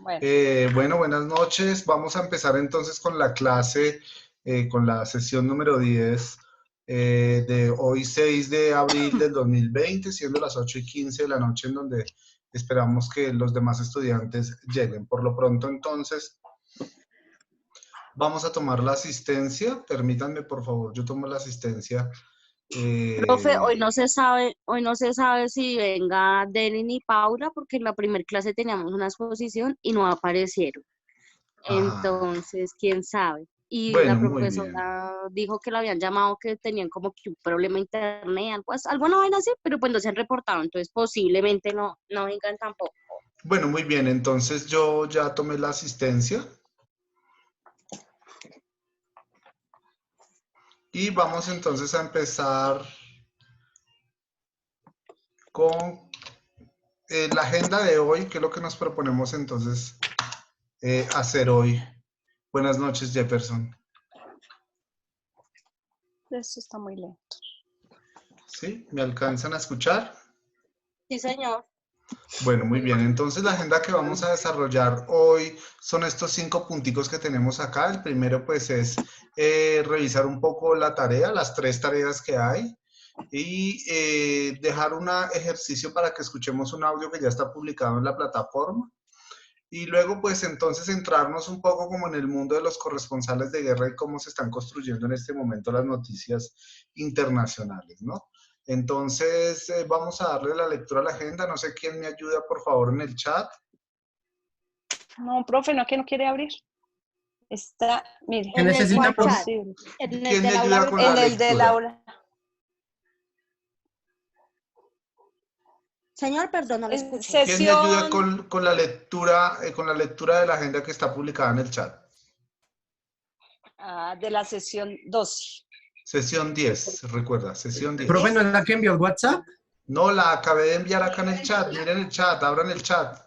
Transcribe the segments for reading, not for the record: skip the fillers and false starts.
Bueno. Bueno, buenas noches. Vamos a empezar entonces con la clase, con la sesión número 10 de hoy 6 de abril del 2020, siendo las 8:15 de la noche, en donde esperamos que los demás estudiantes lleguen. Por lo pronto, entonces, vamos a tomar la asistencia. Permítanme, por favor, yo tomo la asistencia. Profe, hoy no se sabe si venga Denny ni Paula, porque en la primera clase teníamos una exposición y no aparecieron. Entonces, quién sabe. Y Bueno, la muy bien. profesora dijo que la habían llamado, que tenían como que un problema de internet, algo no vaina así, pero pues no se han reportado, entonces posiblemente no vengan tampoco. Bueno, muy bien. Entonces yo ya tomé la asistencia. Y vamos entonces a empezar con la agenda de hoy, que es lo que nos proponemos entonces hacer hoy. Buenas noches, Jefferson. Eso está muy lento. ¿Sí? ¿Me alcanzan a escuchar? Sí, señor. Bueno, muy bien. Entonces la agenda que vamos a desarrollar hoy son estos 5 punticos que tenemos acá. El primero pues es revisar un poco la tarea, las 3 tareas que hay. Y dejar un ejercicio para que escuchemos un audio que ya está publicado en la plataforma. Y luego, pues, entonces centrarnos un poco como en el mundo de los corresponsales de guerra y cómo se están construyendo en este momento las noticias internacionales, ¿no? Entonces, vamos a darle la lectura a la agenda. No sé quién me ayuda, por favor, en el chat. No, profe, no, que no quiere abrir. Está, mire. ¿Qué necesita, profe? ¿Quién me ayuda con la lectura? En el de Laura. Señor, perdón, no le escucho. ¿Quién me ayuda con la lectura de la agenda que está publicada en el chat? De la sesión 12. Sesión 10, recuerda, sesión 10. ¿Profe, no es la que envió el WhatsApp? No, la acabé de enviar acá en el chat. Miren el chat, abran el chat.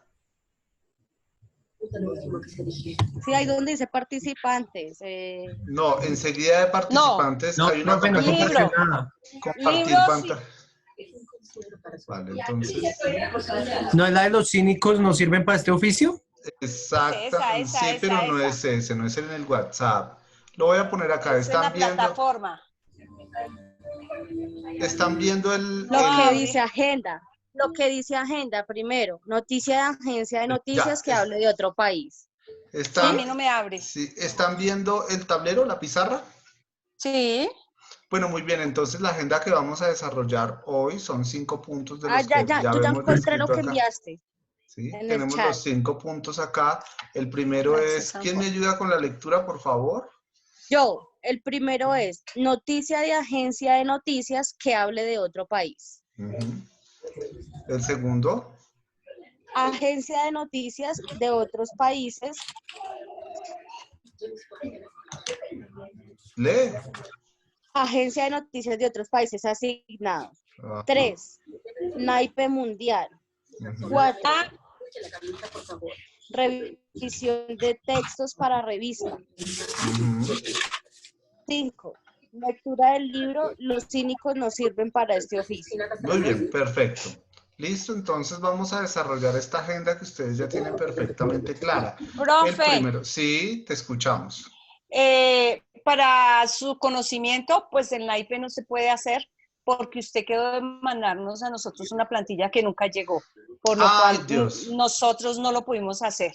Sí, ahí donde dice participantes. No, enseguida de participantes hay una profe, no campaña. Nada. Compartir pantalla. Vale, entonces. ¿No es la de los cínicos, no sirven para este oficio? Exacto, Esa, sí, pero no es ese, no es en el WhatsApp. Lo voy a poner acá. Es en la plataforma. Están viendo Lo que dice agenda. Lo que dice agenda primero. Noticia de agencia de noticias que hable de otro país. Sí, a mí no me abre. Sí, ¿están viendo el tablero, la pizarra? Sí. Bueno, muy bien. Entonces la agenda que vamos a desarrollar hoy son 5 puntos de los que yo ya hemos encontré lo descrito que acá. enviaste. ¿Sí? Tenemos los 5 puntos acá. El primero es, ¿quién me ayuda con la lectura, por favor? Yo. El primero es noticia de agencia de noticias que hable de otro país. El segundo. Agencia de noticias de otros países. Lee. Agencia de noticias de otros países asignados. 3. Naipe mundial. 4. Revisión de textos para revista. 5. Lectura del libro Los cínicos no sirven para este oficio. Muy bien, perfecto. Listo, entonces vamos a desarrollar esta agenda que ustedes ya tienen perfectamente clara. Profe. El primero, sí, te escuchamos. Para su conocimiento, pues en la IP no se puede hacer porque usted quedó de mandarnos a nosotros una plantilla que nunca llegó, por lo cual nosotros no lo pudimos hacer.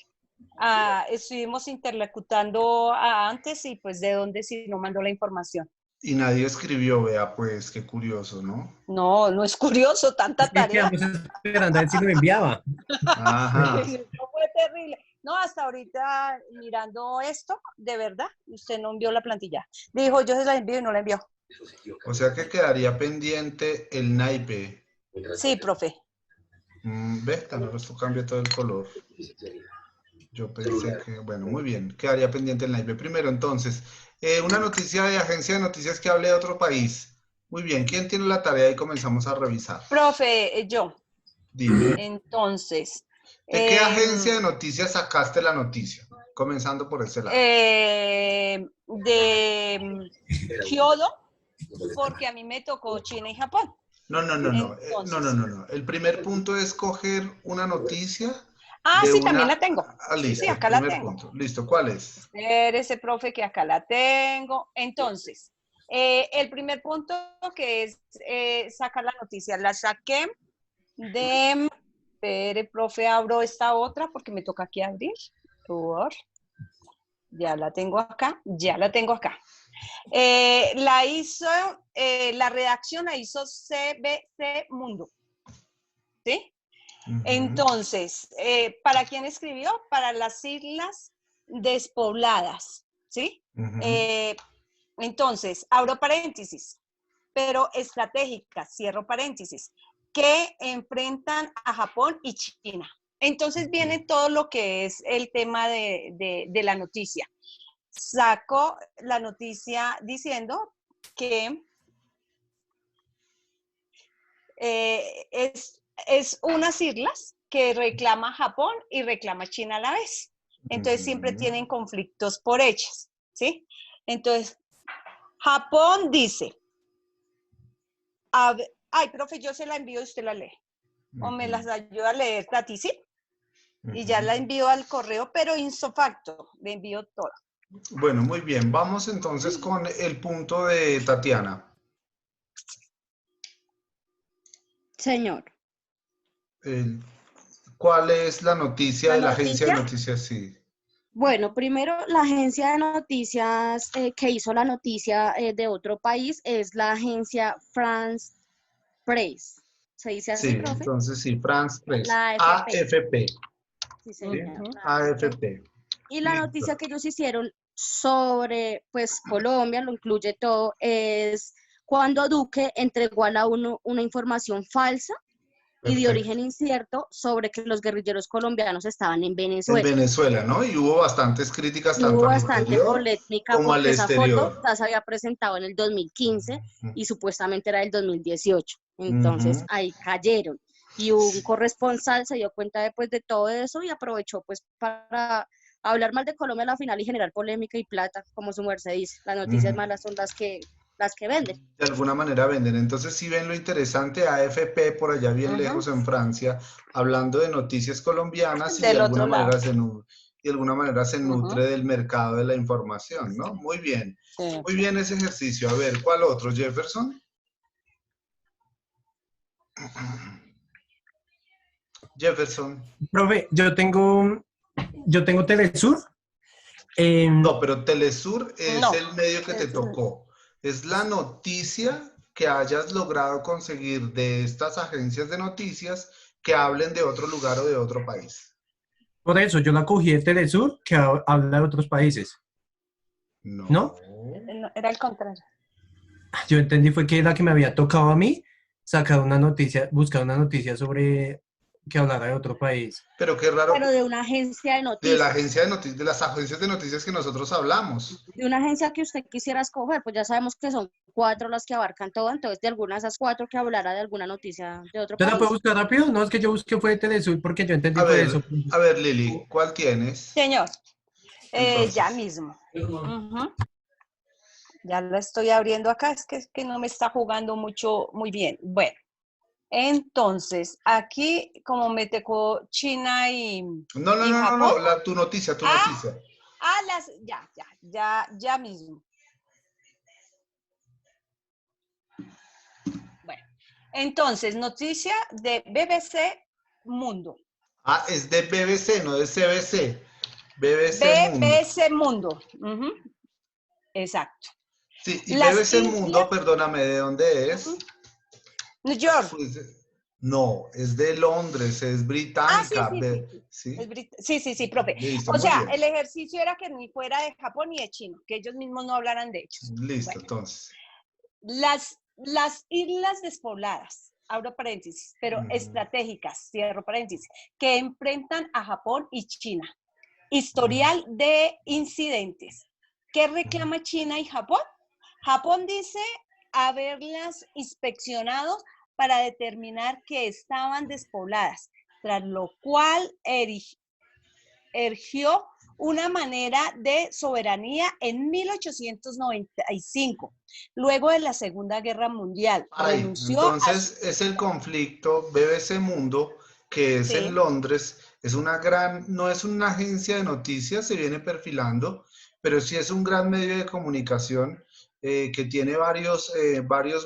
Estuvimos interlocutando antes y pues de dónde si no mandó la información. Y nadie escribió, vea, pues, qué curioso, ¿no? No, no es curioso, tanta tarea. Quedamos esperando a ver si lo enviaba. Ajá. No, fue terrible. No, hasta ahorita mirando esto, de verdad, usted no envió la plantilla. Dijo, yo se la envío y no la envió. O sea que quedaría pendiente el naipe. Sí, profe. Ve, también esto cambia todo el color. Yo pensé que, bueno, muy bien, quedaría pendiente el naipe. Primero, entonces, una noticia de agencia de noticias que hable de otro país. Muy bien, ¿quién tiene la tarea? Y comenzamos a revisar. Profe, yo. Dime. Entonces. ¿De qué agencia de noticias sacaste la noticia? Comenzando por ese lado. De Kyodo, porque a mí me tocó China y Japón. No. El primer punto es coger una noticia Ah, sí, también la tengo. Listo, sí, acá la primer tengo. punto. Listo, ¿cuál es? Espérese, profe, que acá la tengo. Entonces, el primer punto que es sacar la noticia, la saqué de... Espere, profe, abro esta otra porque me toca aquí abrir. Ya la tengo acá, ya la tengo acá. La redacción la hizo CBC Mundo. ¿Sí? Entonces, ¿para quién escribió? Para las Islas Despobladas, ¿sí? Entonces, abro paréntesis, pero estratégicas, cierro paréntesis, que enfrentan a Japón y China. Entonces viene todo lo que es el tema de la noticia. Saco la noticia diciendo que es unas islas que reclama Japón y reclama China a la vez. Entonces siempre tienen conflictos por ellas, ¿sí? Entonces, Japón dice, ay, profe, yo se la envío y usted la lee. O me las ayuda a leer, Tati, ¿sí? Y ya la envío al correo, pero ipso facto, le envío toda. Bueno, muy bien. Vamos entonces con el punto de Tatiana. Señor. ¿Cuál es la noticia de la agencia de noticias? Sí. Bueno, primero la agencia de noticias que hizo la noticia de otro país es la agencia France Press. ¿Se dice así, profe? Entonces sí, France Press. La AFP. AFP. Sí, señor. AFP. Y la noticia que ellos hicieron sobre, pues, Colombia, lo incluye todo, es cuando Duque entregó a la ONU una información falsa y de origen incierto sobre que los guerrilleros colombianos estaban en Venezuela. En Venezuela, ¿no? Y hubo bastantes críticas y tanto hubo al bastante interior polémica como al porque esa foto exterior. ya se había presentado en el 2015 y supuestamente era del 2018. Entonces ahí cayeron. Y un corresponsal se dio cuenta después de todo eso y aprovechó pues para hablar mal de Colombia a la final y generar polémica y plata, como su merced dice. Las noticias malas son las que venden. De alguna manera venden. Entonces, si ven lo interesante, AFP por allá bien lejos en Francia, hablando de noticias colombianas y de alguna manera se nutre del mercado de la información, ¿no? Muy bien. Sí. Muy bien ese ejercicio. A ver, ¿cuál otro, Jefferson? Jefferson. Profe, yo tengo Telesur. No, pero Telesur es el medio que te tocó. Es la noticia que hayas logrado conseguir de estas agencias de noticias que hablen de otro lugar o de otro país. Por eso, yo la cogí de Telesur, que habla de otros países. ¿No? Era el contrario. Yo entendí fue que la que me había tocado a mí, buscar una noticia sobre que hablara de otro país. Pero qué raro. Pero de una agencia de noticias. De la agencia de noticias, de las agencias de noticias que nosotros hablamos. De una agencia que usted quisiera escoger, pues ya sabemos que son 4 las que abarcan todo, entonces de alguna de esas 4 que hablara de alguna noticia de otro país. ¿Te la puedo buscar rápido? No, es que yo busqué fue Telesur porque yo entendí fue eso. A ver, Lili, ¿cuál tienes? Señor, ya mismo. Ya la estoy abriendo acá, es que no me está jugando muy bien. Bueno, entonces, aquí como me tocó China y Japón. No, tu noticia. Ya mismo. Bueno, entonces, noticia de BBC Mundo. Ah, es de BBC, no de CBC. BBC Mundo. Exacto. Sí, y BBC Mundo, perdóname, ¿de dónde es? New York. Pues, no, es de Londres, es británica. Sí, profe. Listo, o sea, el ejercicio era que ni fuera de Japón ni de China, que ellos mismos no hablaran de ellos. Listo, bueno, entonces. Las islas despobladas, abro paréntesis, pero estratégicas, cierro paréntesis, que enfrentan a Japón y China. Historial de incidentes. ¿Qué reclama China y Japón? Japón dice haberlas inspeccionado para determinar que estaban despobladas, tras lo cual erigió una manera de soberanía en 1895, luego de la Segunda Guerra Mundial. Entonces, es el conflicto BBC Mundo, que es en Londres, no es una agencia de noticias, se viene perfilando, pero sí es un gran medio de comunicación que tiene varios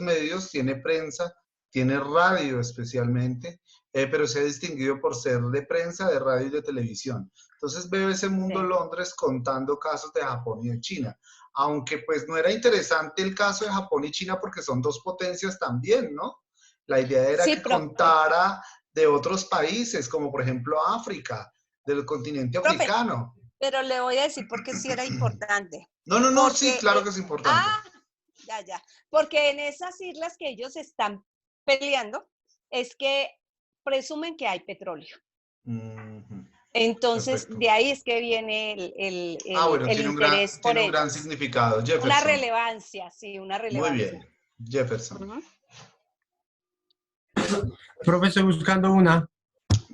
medios, tiene prensa, tiene radio especialmente, pero se ha distinguido por ser de prensa, de radio y de televisión. Entonces veo ese Mundo Londres contando casos de Japón y de China. Aunque pues no era interesante el caso de Japón y China porque son dos potencias también, ¿no? La idea era que contara de otros países, como por ejemplo África, del continente africano. Pero le voy a decir por qué sí era importante. No, sí, claro que es importante. Ya. Porque en esas islas que ellos están peleando, es que presumen que hay petróleo. Entonces, de ahí es que viene el interés por ellos. Tiene un gran significado. Jefferson. Una relevancia, sí, una relevancia. Muy bien, Jefferson. Profe, estoy buscando una.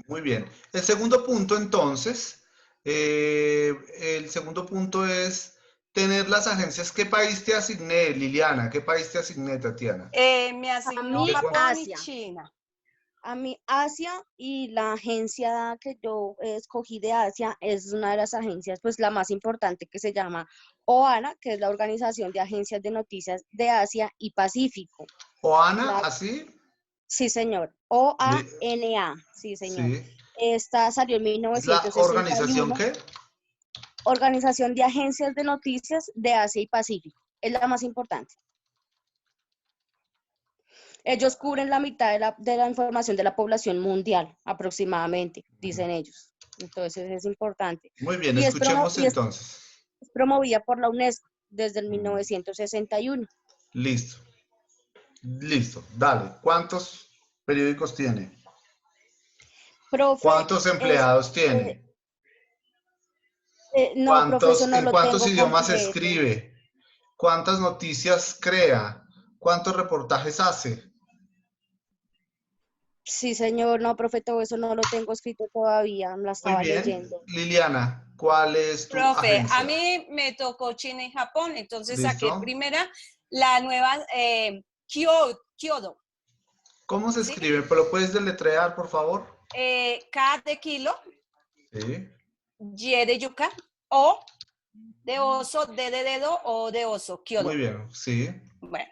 Muy bien. El segundo punto, entonces, el segundo punto es tener las agencias. ¿Qué país te asigné, Liliana? ¿Qué país te asigné, Tatiana? Me asignó Japón y China. A mí Asia, y la agencia que yo escogí de Asia es una de las agencias, pues la más importante, que se llama OANA, que es la Organización de Agencias de Noticias de Asia y Pacífico. ¿OANA, así? Sí, señor. OANA, sí, señor. Sí. Esta salió en 1961. ¿La organización qué? Organización de Agencias de Noticias de Asia y Pacífico. Es la más importante. Ellos cubren la mitad de la información de la población mundial, aproximadamente, dicen ellos. Entonces es importante. Muy bien, escuchemos entonces. Es promovida por la UNESCO desde el 1961. Listo, dale. ¿Cuántos periódicos tiene? Profe, ¿cuántos empleados tiene? No, profesor, no ¿En lo cuántos tengo idiomas completo. escribe? ¿Cuántas noticias crea? ¿Cuántos reportajes hace? Sí, señor, no, profe, todo eso no lo tengo escrito todavía, la estaba leyendo. Liliana, ¿cuál es tu agencia? A mí me tocó China y Japón, entonces ¿Listo? saqué primera la nueva Kyodo. ¿Cómo se escribe? ¿Lo puedes deletrear, por favor? K de kilo, Sí. Y de yuca, O de oso, D de dedo, O de oso, Kyodo. Muy bien, sí. Bueno,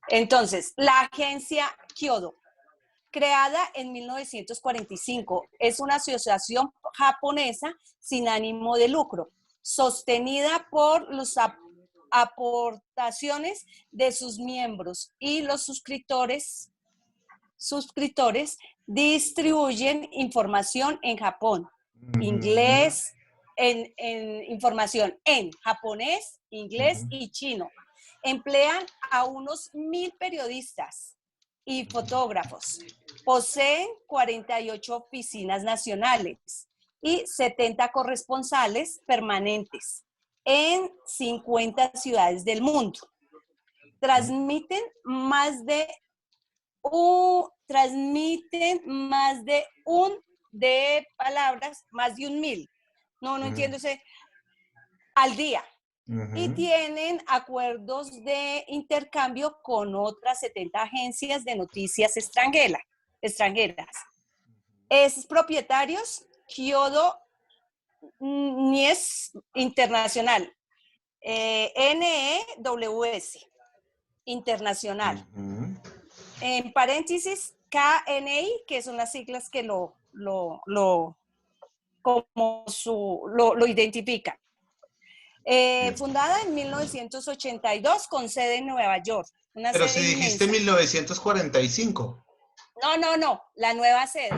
entonces, la agencia Kyodo, creada en 1945, es una asociación japonesa sin ánimo de lucro, sostenida por las aportaciones de sus miembros, y los suscriptores distribuyen información en Japón, inglés, información en japonés, inglés y chino. Emplean a unos 1,000 periodistas y fotógrafos. Poseen 48 oficinas nacionales y 70 corresponsales permanentes en 50 ciudades del mundo. Transmiten más de más de 1,000. No entiendo al día. Y tienen acuerdos de intercambio con otras 70 agencias de noticias extranjeras. Es propietarios Kyodo News Internacional, NEWS Internacional. En paréntesis, KNI, que son las siglas que lo identifican. Fundada en 1982 con sede en Nueva York. Pero si dijiste 1945. No, la nueva sede.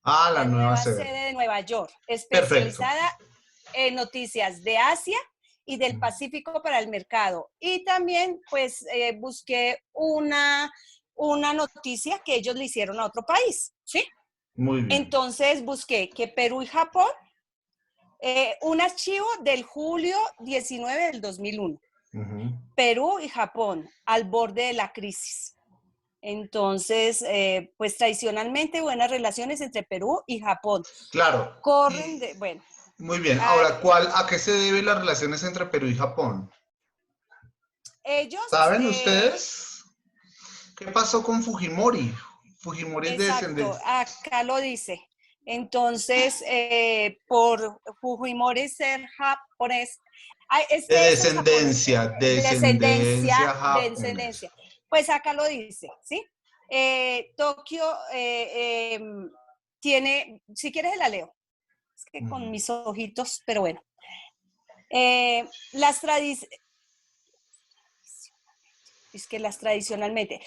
La nueva sede de Nueva York, especializada en noticias de Asia y del Pacífico para el mercado. Y también, pues, busqué una noticia que ellos le hicieron a otro país, ¿sí? Muy bien. Entonces, busqué que Perú y Japón, un archivo del julio 19 del 2001. Perú y Japón, al borde de la crisis. Entonces, pues tradicionalmente buenas relaciones entre Perú y Japón. Claro. Bueno. Muy bien. Ahora, ¿a qué se deben las relaciones entre Perú y Japón? Ellos... ¿Saben ustedes? ¿Qué pasó con Fujimori? Fujimori es de descendencia. Acá lo dice. Entonces, por Fujimori ser japonés, de descendencia, japonesa. Pues acá lo dice, ¿sí? Tokio tiene, si quieres la leo, es que con mis ojitos, pero bueno. Las tradicionalmente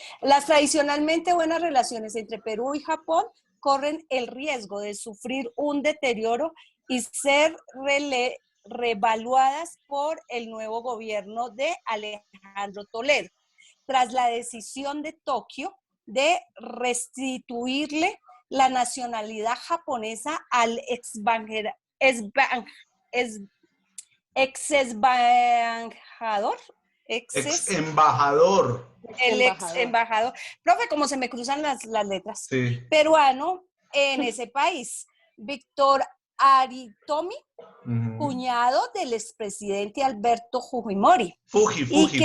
buenas relaciones entre Perú y Japón corren el riesgo de sufrir un deterioro y ser revaluadas por el nuevo gobierno de Alejandro Toledo, tras la decisión de Tokio de restituirle la nacionalidad japonesa al ex embajador, profe, como se me cruzan las letras, sí, peruano en ese país, Víctor Aritomi, cuñado del expresidente Alberto Fujimori. Fujimori.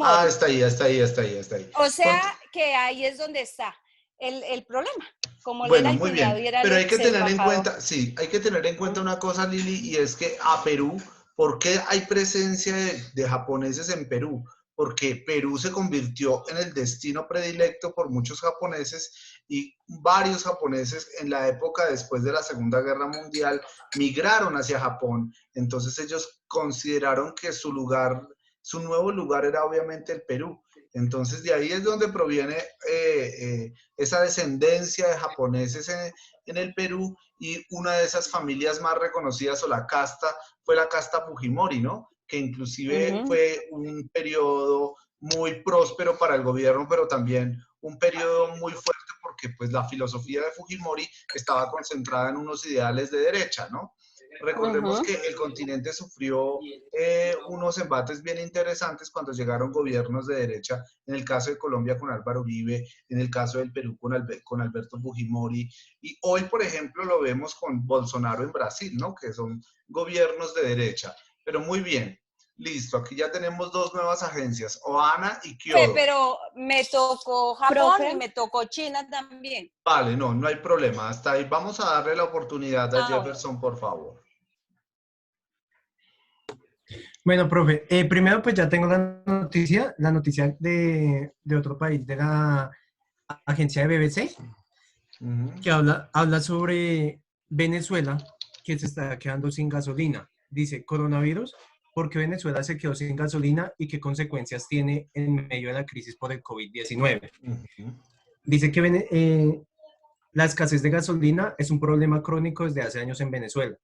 Ah, está ahí. O sea, que ahí es donde está el problema. Como bueno, muy bien, pero hay que tener en cuenta, hay que tener en cuenta una cosa, Lili, y es que a Perú, ¿por qué hay presencia de japoneses en Perú? Porque Perú se convirtió en el destino predilecto por muchos japoneses y varios japoneses en la época después de la Segunda Guerra Mundial migraron hacia Japón. Entonces ellos consideraron que su nuevo lugar era obviamente el Perú. Entonces de ahí es donde proviene esa descendencia de japoneses en el Perú, y una de esas familias más reconocidas o la casta fue la casta Fujimori, ¿no? Que inclusive fue un periodo muy próspero para el gobierno, pero también un periodo muy fuerte porque pues la filosofía de Fujimori estaba concentrada en unos ideales de derecha, ¿no? Recordemos que el continente sufrió unos embates bien interesantes cuando llegaron gobiernos de derecha, en el caso de Colombia con Álvaro Uribe, en el caso del Perú con Alberto Fujimori, y hoy, por ejemplo, lo vemos con Bolsonaro en Brasil, ¿no? Que son gobiernos de derecha. Pero muy bien, listo, aquí ya tenemos dos nuevas agencias, OHANA y Kyoto. Pero me tocó Japón y me tocó China también. Vale, no hay problema, hasta ahí. Vamos a darle la oportunidad a Jefferson, por favor. Bueno, profe, primero pues ya tengo la noticia de otro país, de la agencia de BBC, que habla sobre Venezuela, que se está quedando sin gasolina. Dice, coronavirus, ¿por qué Venezuela se quedó sin gasolina y qué consecuencias tiene en medio de la crisis por el COVID-19? Dice que la escasez de gasolina es un problema crónico desde hace años en Venezuela,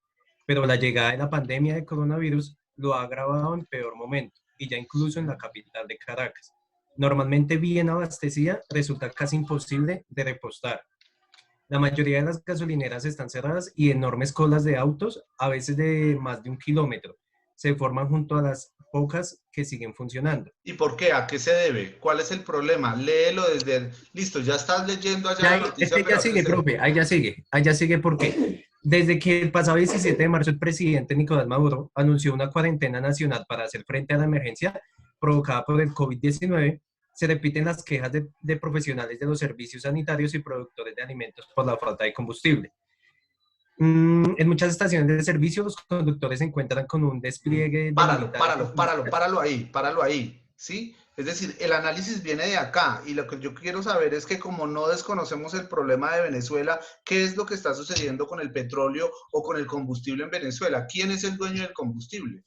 pero la llegada de la pandemia de coronavirus lo ha agravado en peor momento, y ya incluso en la capital de Caracas. Normalmente bien abastecida, resulta casi imposible de repostar. La mayoría de las gasolineras están cerradas y enormes colas de autos, a veces de más de 1 kilómetro, se forman junto a las pocas que siguen funcionando. ¿Y por qué? ¿A qué se debe? ¿Cuál es el problema? Léelo desde el... Listo, ya estás leyendo allá la noticia. Ya sigue, profe, ahí ya sigue porque desde que el pasado 17 de marzo el presidente Nicolás Maduro anunció una cuarentena nacional para hacer frente a la emergencia provocada por el COVID-19, se repiten las quejas de profesionales de los servicios sanitarios y productores de alimentos por la falta de combustible. En muchas estaciones de servicio los conductores se encuentran con un despliegue... Páralo ahí, ¿sí? Es decir, el análisis viene de acá, y lo que yo quiero saber es que como no desconocemos el problema de Venezuela, ¿qué es lo que está sucediendo con el petróleo o con el combustible en Venezuela? ¿Quién es el dueño del combustible?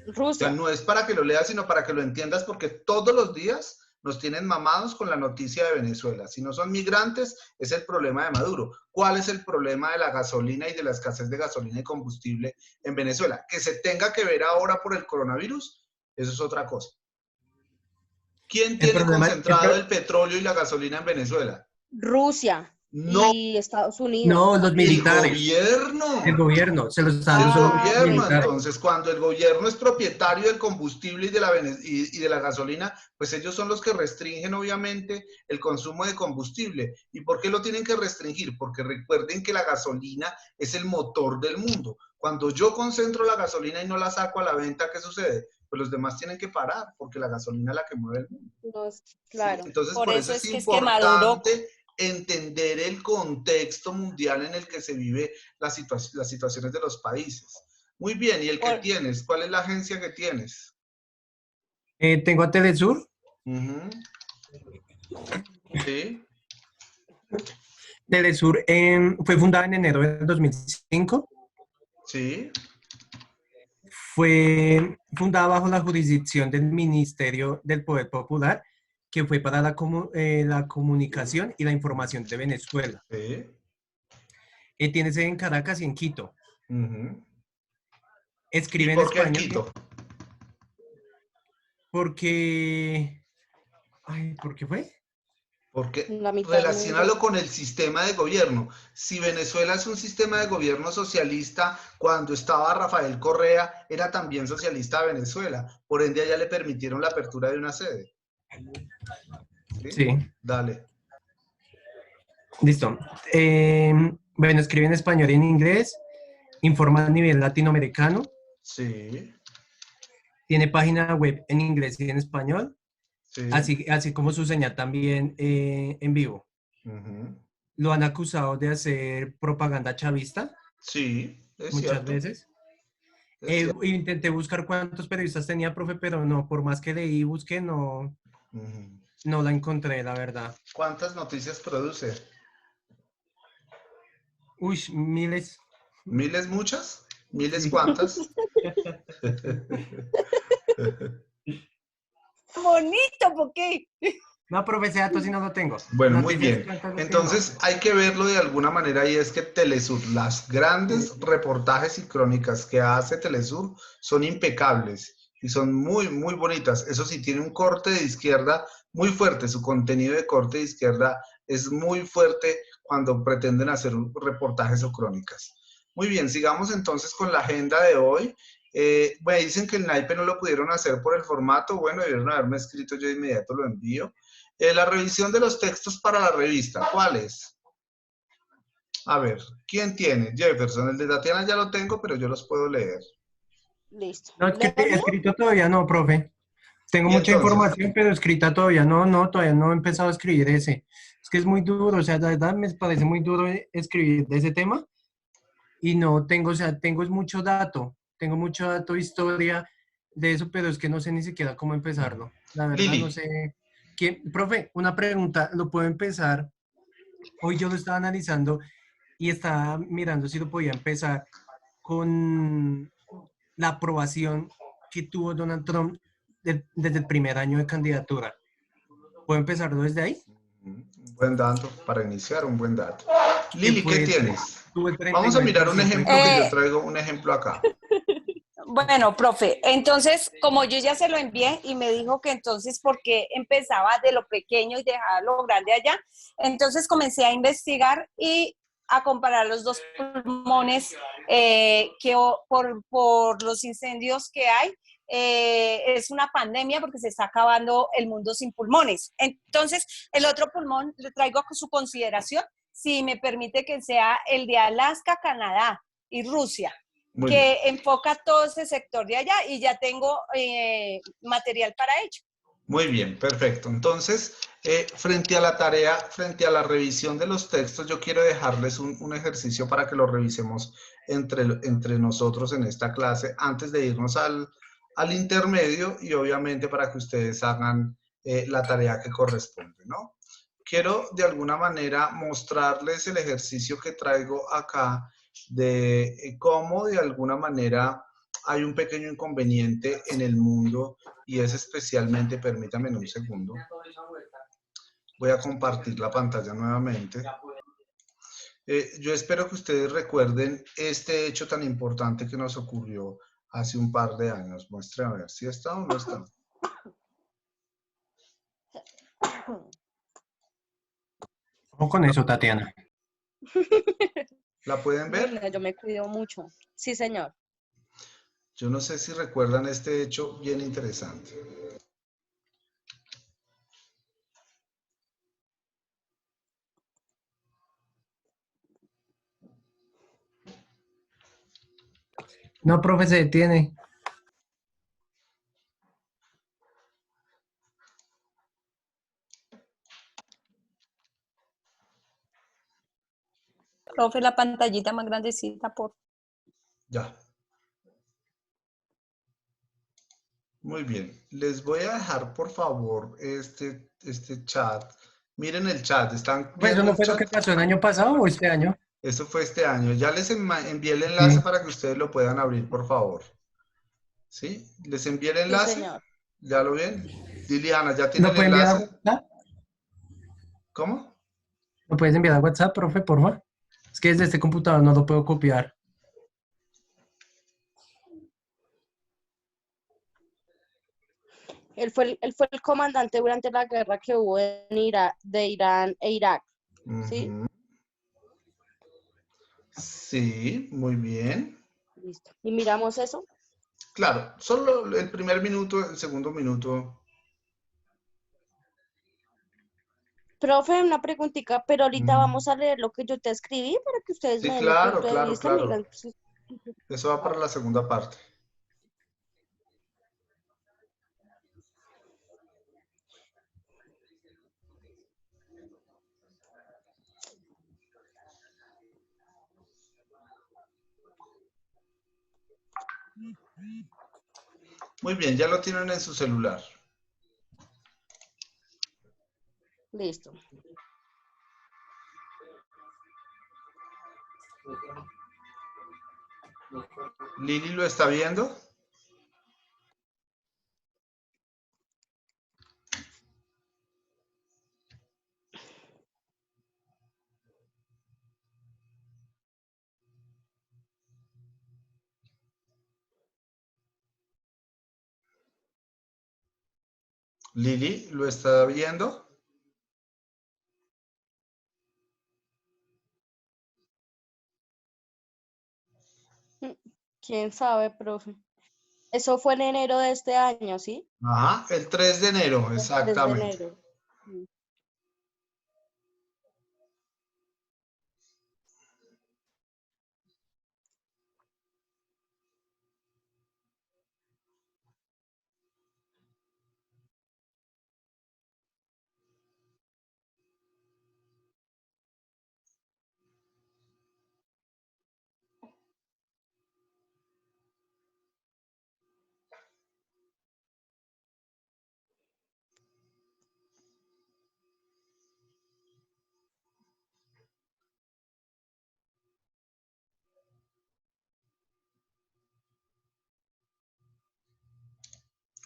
Rusia. O sea, no es para que lo leas, sino para que lo entiendas, porque todos los días nos tienen mamados con la noticia de Venezuela. Si no son migrantes, es el problema de Maduro. ¿Cuál es el problema de la gasolina y de la escasez de gasolina y combustible en Venezuela? Que se tenga que ver ahora por el coronavirus, eso es otra cosa. ¿Quién tiene concentrado el petróleo y la gasolina en Venezuela? Rusia. No. Y Estados Unidos. No, los militares. El gobierno. Se los está dando el gobierno. Entonces, cuando el gobierno es propietario del combustible y de la gasolina, pues ellos son los que restringen, obviamente, el consumo de combustible. ¿Y por qué lo tienen que restringir? Porque recuerden que la gasolina es el motor del mundo. Cuando yo concentro la gasolina y no la saco a la venta, ¿qué sucede? Pues los demás tienen que parar, porque la gasolina es la que mueve el mundo. Claro. ¿Sí? Entonces, por eso es que importante entender el contexto mundial en el que se vive las situaciones de los países. Muy bien, ¿y el que tienes? ¿Cuál es la agencia que tienes? Tengo a Telesur. Sí. Telesur fue fundada en enero del 2005. Sí. Fue fundada bajo la jurisdicción del Ministerio del Poder Popular, que fue para la comunicación y la información de Venezuela. Sí. Tiene sede en Caracas y en Quito. Escribe ¿Y en por qué en español. Quito? Porque... Ay, ¿por qué fue? Porque relacionalo con el sistema de gobierno. Si Venezuela es un sistema de gobierno socialista, cuando estaba Rafael Correa, era también socialista Venezuela. Por ende, allá le permitieron la apertura de una sede. Sí. Dale. Listo. Bueno, escribe en español y en inglés. Informa a nivel latinoamericano. Sí. Tiene página web en inglés y en español. Sí. Así como su señal también en vivo. Lo han acusado de hacer propaganda chavista. Sí, es muchas cierto. veces. Intenté buscar cuántos periodistas tenía, profe, pero no, por más que leí y busqué, no, no la encontré, la verdad. ¿Cuántas noticias produce? Uy, miles. ¿Miles muchas? ¿Miles cuántas? Bonito, ¿por qué? No, profe, ese dato sí no lo tengo. Bueno, muy Noticias, bien. Entonces hay que verlo de alguna manera y es que Telesur, las grandes reportajes y crónicas que hace Telesur son impecables y son muy, muy bonitas. Eso sí, tiene un corte de izquierda muy fuerte. Su contenido de corte de izquierda es muy fuerte cuando pretenden hacer reportajes o crónicas. Muy bien, sigamos entonces con la agenda de hoy. Me dicen que el naipe no lo pudieron hacer por el formato. Bueno, debieron haberme escrito, yo de inmediato lo envío. La revisión de los textos para la revista, ¿cuáles? A ver, ¿quién tiene? Jefferson, el de Tatiana ya lo tengo, pero yo los puedo leer. Listo. No, es que escrito todavía no, profe. Tengo ¿Y mucha entonces? información, pero escrita todavía no, todavía no he empezado a escribir ese. Es que es muy duro, o sea, la verdad me parece muy duro escribir de ese tema y no tengo, o sea, tengo mucho dato, historia de eso, pero es que no sé ni siquiera cómo empezarlo. La verdad no Lili. sé. Profe, una pregunta, ¿lo puedo empezar? Hoy yo lo estaba analizando y estaba mirando si lo podía empezar con la aprobación que tuvo Donald Trump desde el primer año de candidatura. ¿Puedo empezarlo desde ahí? Un buen dato, para iniciar un buen dato. Lili, ¿qué tienes? Tuvo el Vamos a mirar un 39% de ejemplo que yo traigo, un ejemplo acá. Bueno, profe, entonces, como yo ya se lo envié y me dijo que entonces, porque empezaba de lo pequeño y dejaba lo grande allá, entonces comencé a investigar y a comparar los dos pulmones que por los incendios que hay. Es una pandemia porque se está acabando el mundo sin pulmones. Entonces, el otro pulmón le traigo a su consideración, si me permite que sea el de Alaska, Canadá y Rusia. Muy Que bien. enfoca todo ese sector de allá y ya tengo material para ello. Muy bien, perfecto. Entonces, frente a la tarea, frente a la revisión de los textos, yo quiero dejarles un ejercicio para que lo revisemos entre nosotros en esta clase antes de irnos al intermedio y obviamente para que ustedes hagan la tarea que corresponde, ¿no? Quiero de alguna manera mostrarles el ejercicio que traigo acá de cómo de alguna manera hay un pequeño inconveniente en el mundo y es especialmente, permítanme un segundo, voy a compartir la pantalla nuevamente. Yo espero que ustedes recuerden este hecho tan importante que nos ocurrió hace un par de años. Muestre a ver si está o no está. Ojo con eso, Tatiana. ¿La pueden ver? Bueno, yo me cuido mucho. Sí, señor. Yo no sé si recuerdan este hecho bien interesante. No, profe, se detiene. Profe, la pantallita más grandecita, por. Ya. Muy bien. Les voy a dejar, por favor, este chat. Miren el chat. ¿Están Pues ¿eso viendo no el fue lo que chat? pasó el año pasado o este año? Eso fue este año. Ya les envié el enlace Sí. para que ustedes lo puedan abrir, por favor. ¿Sí? ¿Les envié el Sí, enlace? señor. ¿Ya lo ven? Liliana, ¿ya tiene ¿Lo el puede enviar a enlace? WhatsApp? ¿Cómo? ¿Lo puedes enviar a WhatsApp, profe, por favor? Es que desde este computador no lo puedo copiar. Él fue el comandante durante la guerra que hubo en de Irán e Irak, ¿sí? Sí, muy bien. Listo. ¿Y miramos eso? Claro, solo el primer minuto, el segundo minuto. Profe, una preguntita, pero ahorita vamos a leer lo que yo te escribí para que ustedes Sí, me den el claro, punto de claro, vista, me claro. digan si. Eso va para la segunda parte. Muy bien, ya lo tienen en su celular. Listo. ¿Lili lo está viendo? ¿Lili lo está viendo? ¿Quién sabe, profe? Eso fue en enero de este año, ¿sí? Ajá, el 3 de enero, El 3 de exactamente. enero. Mm.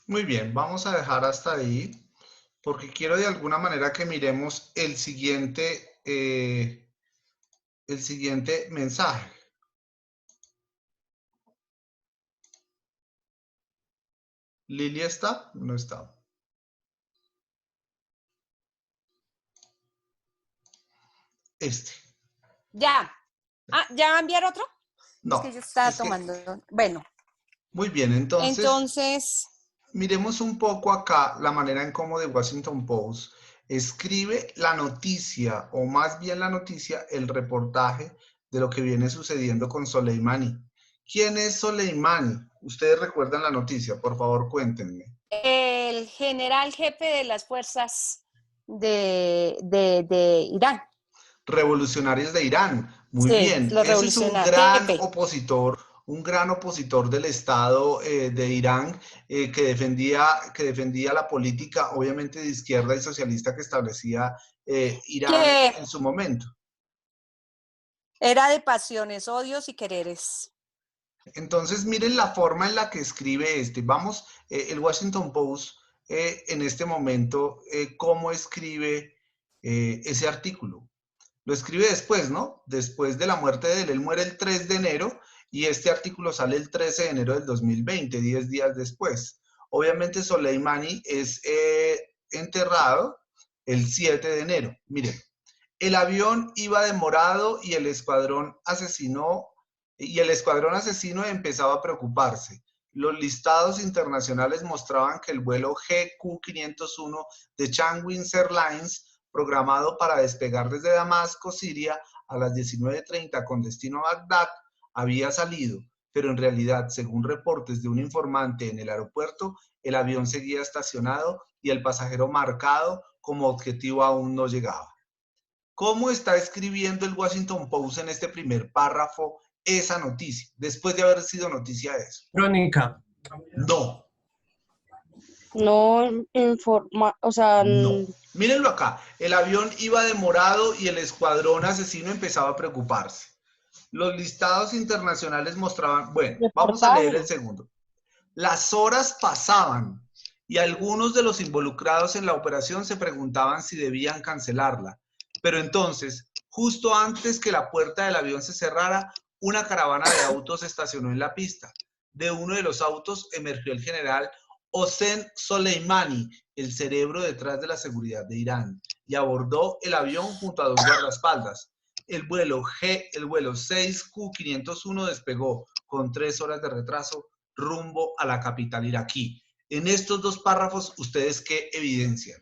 Muy bien, vamos a dejar hasta ahí porque quiero de alguna manera que miremos el siguiente mensaje. ¿Lili está? No está. Este. Ya. Ah, ¿ya va a enviar otro? Es que No, yo estaba es que... tomando. Bueno, Muy bien, entonces entonces, miremos un poco acá la manera en cómo The Washington Post escribe la noticia, o más bien la noticia, el reportaje de lo que viene sucediendo con Soleimani. ¿Quién es Soleimani? Ustedes recuerdan la noticia, por favor cuéntenme. el general jefe de las fuerzas de Irán. Revolucionarios de Irán. Muy Sí, bien. los Ese es revolucionarios. Jefe. un gran opositor del Estado de Irán que defendía la política, obviamente de izquierda y socialista que establecía Irán Que en su momento. era de pasiones, odios y quereres. Entonces, miren la forma en la que escribe Vamos, el Washington Post en este momento, cómo escribe ese artículo. Lo escribe después, ¿no? Después de la muerte de él. Él muere el 3 de enero y este artículo sale el 13 de enero del 2020, 10 días después. Obviamente Soleimani es enterrado el 7 de enero. Miren, el avión iba demorado y el escuadrón asesino empezaba a preocuparse. Los listados internacionales mostraban que el vuelo GQ501 de Changwins Airlines, programado para despegar desde Damasco, Siria, a las 19:30 con destino a Bagdad, había salido, pero en realidad, según reportes de un informante en el aeropuerto, el avión seguía estacionado y el pasajero marcado como objetivo aún no llegaba. ¿Cómo está escribiendo el Washington Post en este primer párrafo esa noticia, después de haber sido noticia de eso? Crónica. No. No informa, o sea, No. Mírenlo acá. El avión iba demorado y el escuadrón asesino empezaba a preocuparse. Los listados internacionales mostraban... Bueno, vamos a leer el segundo. Las horas pasaban y algunos de los involucrados en la operación se preguntaban si debían cancelarla. Pero entonces, justo antes que la puerta del avión se cerrara, una caravana de autos estacionó en la pista. De uno de los autos emergió el general Hossein Soleimani, el cerebro detrás de la seguridad de Irán, y abordó el avión junto a 2 guardaespaldas. El vuelo 6Q501 despegó con 3 horas de retraso rumbo a la capital iraquí. En estos 2 párrafos, ¿ustedes qué evidencian?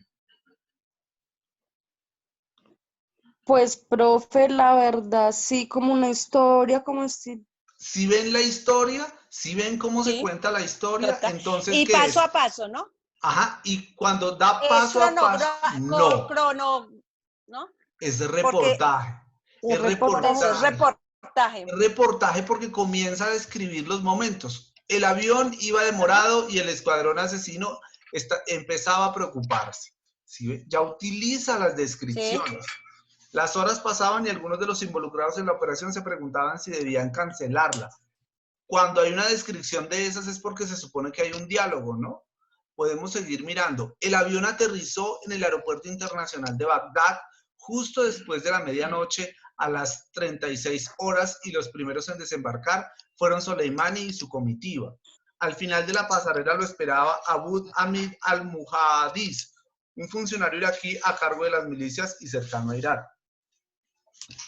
pues, profe, la verdad, sí, como una historia, como si... Si ven la historia, si ven cómo se cuenta la historia, total. entonces y ¿qué paso es? a paso, ¿no? Ajá, y cuando da paso a paso, no. ¿No? Es reportaje. Es Es reportaje. Es reportaje. Es reportaje porque comienza a describir los momentos. El avión iba demorado y el escuadrón asesino empezaba a preocuparse. ¿Sí? Ya utiliza las descripciones. Sí. Las horas pasaban y algunos de los involucrados en la operación se preguntaban si debían cancelarla. Cuando hay una descripción de esas es porque se supone que hay un diálogo, ¿no? Podemos seguir mirando. El avión aterrizó en el aeropuerto internacional de Bagdad justo después de la medianoche a las 36 horas y los primeros en desembarcar fueron Soleimani y su comitiva. Al final de la pasarela lo esperaba Abud Hamid al-Muhadis, un funcionario iraquí a cargo de las milicias y cercano a Irán.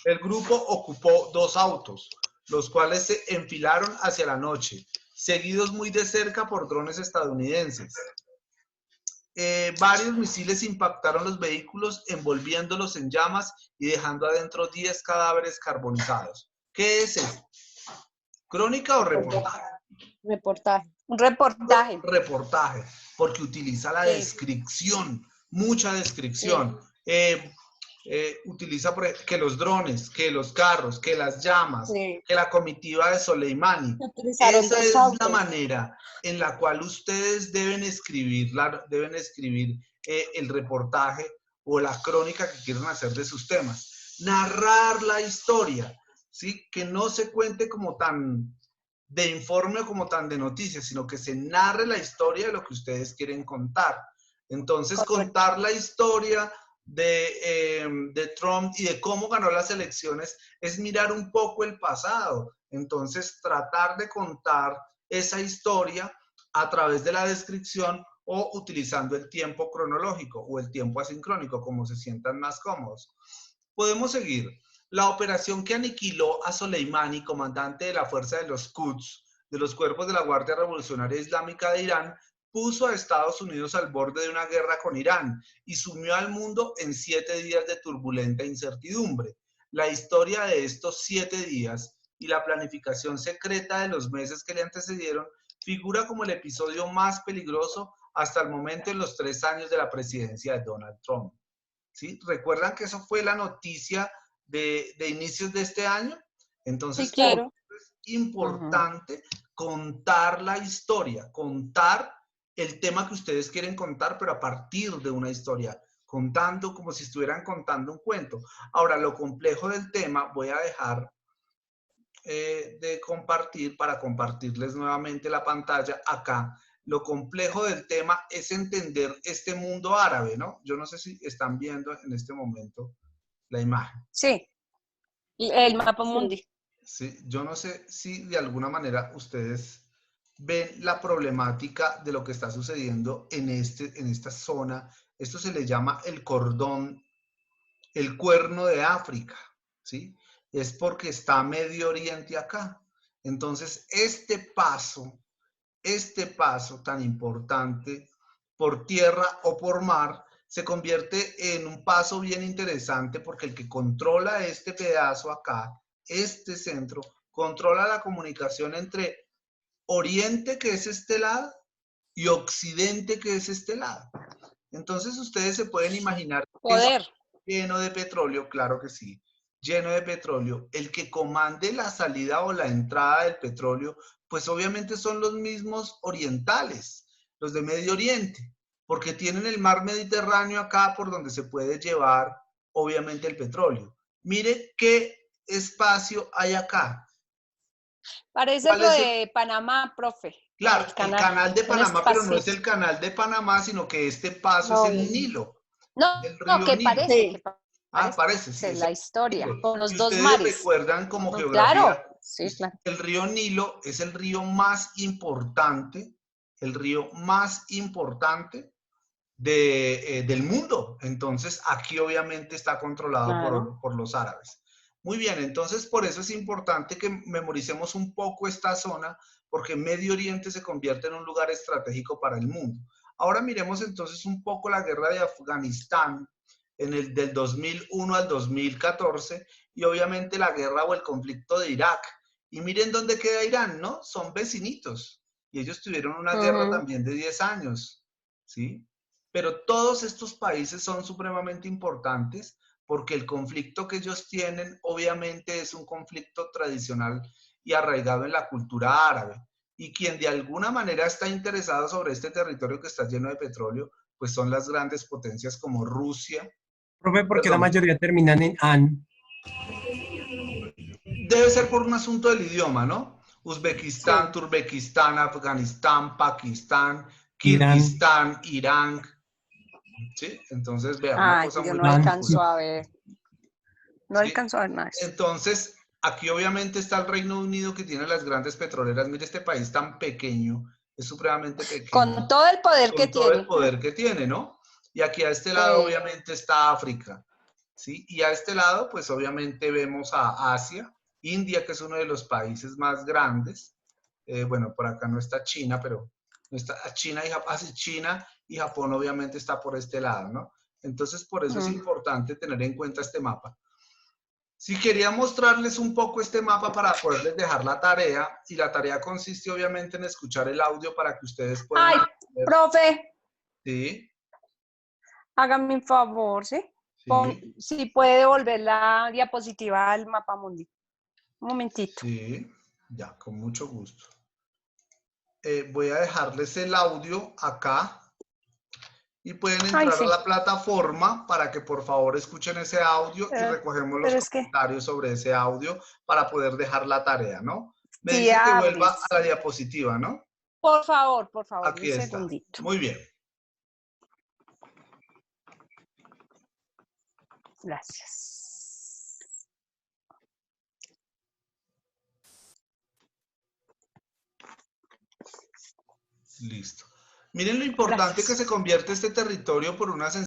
El grupo ocupó 2 autos, los cuales se enfilaron hacia la noche, seguidos muy de cerca por drones estadounidenses. Varios misiles impactaron los vehículos, envolviéndolos en llamas y dejando adentro 10 cadáveres carbonizados. ¿Qué es eso? ¿Crónica o reportaje? Reportaje. Un reportaje. Reportaje, porque utiliza la descripción, mucha descripción. Utiliza que los drones, que los carros, que las llamas, que la comitiva de Soleimani. Esa es la manera en la cual ustedes deben escribir el reportaje o la crónica que quieren hacer de sus temas. Narrar la historia, ¿sí? Que no se cuente como tan de informe o como tan de noticias, sino que se narre la historia de lo que ustedes quieren contar. Entonces, contar la historia de Trump y de cómo ganó las elecciones es mirar un poco el pasado. Entonces, tratar de contar esa historia a través de la descripción o utilizando el tiempo cronológico o el tiempo asincrónico, como se sientan más cómodos. Podemos seguir. La operación que aniquiló a Soleimani, comandante de la fuerza de los Quds, de los cuerpos de la Guardia Revolucionaria Islámica de Irán, puso a Estados Unidos al borde de una guerra con Irán y sumió al mundo en 7 días de turbulenta incertidumbre. La historia de estos 7 días y la planificación secreta de los meses que le antecedieron figura como el episodio más peligroso hasta el momento en los 3 años de la presidencia de Donald Trump. ¿Sí? ¿Recuerdan que eso fue la noticia de inicios de este año? Entonces, sí, claro. Es importante contar la historia, contar el tema que ustedes quieren contar, pero a partir de una historia, contando como si estuvieran contando un cuento. Ahora, lo complejo del tema, voy a dejar de compartir para compartirles nuevamente la pantalla acá. Lo complejo del tema es entender este mundo árabe, ¿no? Yo no sé si están viendo en este momento la imagen. Sí, el mapa mundi. Sí, yo no sé si de alguna manera ustedes ven la problemática de lo que está sucediendo en esta zona. Esto se le llama el cordón, el cuerno de África, ¿sí? Es porque está Medio Oriente acá. Entonces, este paso tan importante por tierra o por mar se convierte en un paso bien interesante porque el que controla este pedazo acá, este centro, controla la comunicación entre Oriente, que es este lado, y Occidente, que es este lado. Entonces ustedes se pueden imaginar poder. lleno de petróleo, claro que sí, lleno de petróleo, el que comande la salida o la entrada del petróleo, pues obviamente son los mismos orientales, los de Medio Oriente, porque tienen el mar Mediterráneo acá por donde se puede llevar, obviamente, el petróleo. Mire qué espacio hay acá. Parece lo de Panamá, profe. Claro, el canal de Panamá, pero no es el espacito. canal de Panamá, sino que este paso es el Nilo, el No, río que Nilo. parece, que parece, sí. la historia, con los Si dos ustedes mares. recuerdan como Claro, geografía, sí, claro. el río Nilo es el río más importante, del mundo. Entonces, aquí obviamente está controlado Claro. por los árabes. Muy bien, entonces por eso es importante que memoricemos un poco esta zona, porque Medio Oriente se convierte en un lugar estratégico para el mundo. Ahora miremos entonces un poco la guerra de Afganistán del 2001 al 2014 y obviamente la guerra o el conflicto de Irak. Y miren dónde queda Irán, ¿no? Son vecinitos. Y ellos tuvieron una guerra también de 10 años, ¿sí? Pero todos estos países son supremamente importantes porque el conflicto que ellos tienen obviamente es un conflicto tradicional y arraigado en la cultura árabe. Y quien de alguna manera está interesado sobre este territorio que está lleno de petróleo, pues son las grandes potencias como Rusia. Profe, ¿por qué la mayoría terminan en AN? Debe ser por un asunto del idioma, ¿no? Uzbekistán, sí. Turkmenistán, Afganistán, Pakistán, Kirguistán, Irán. ¿Sí? Entonces, vean, una cosa yo muy no alcanzo a ver. No alcanzo a ver más. Entonces, aquí obviamente está el Reino Unido que tiene las grandes petroleras. Mire este país tan pequeño, es supremamente pequeño. Con todo el poder que tiene. Con todo el poder que tiene, ¿no? Y aquí a este lado obviamente está África, ¿sí? Y a este lado, pues obviamente vemos a Asia, India, que es uno de los países más grandes. Bueno, por acá no está China, pero no está China y Japón obviamente está por este lado, ¿no? Entonces, por eso es importante tener en cuenta este mapa. Si quería mostrarles un poco este mapa para poderles dejar la tarea, y la tarea consiste obviamente en escuchar el audio para que ustedes puedan... ¡Ay, profe! Sí. Hágame un favor, ¿sí? Si puede devolver la diapositiva al mapa mundi. Un momentito. Sí, ya, con mucho gusto. Voy a dejarles el audio acá. Y pueden entrar a la plataforma para que por favor escuchen ese audio y recogemos los comentarios sobre ese audio para poder dejar la tarea, ¿no? Me dice que vuelva a la diapositiva, ¿no? Por favor, Aquí un está. segundito. Muy bien. Gracias. Listo. Miren lo importante que se convierte este territorio por una sencilla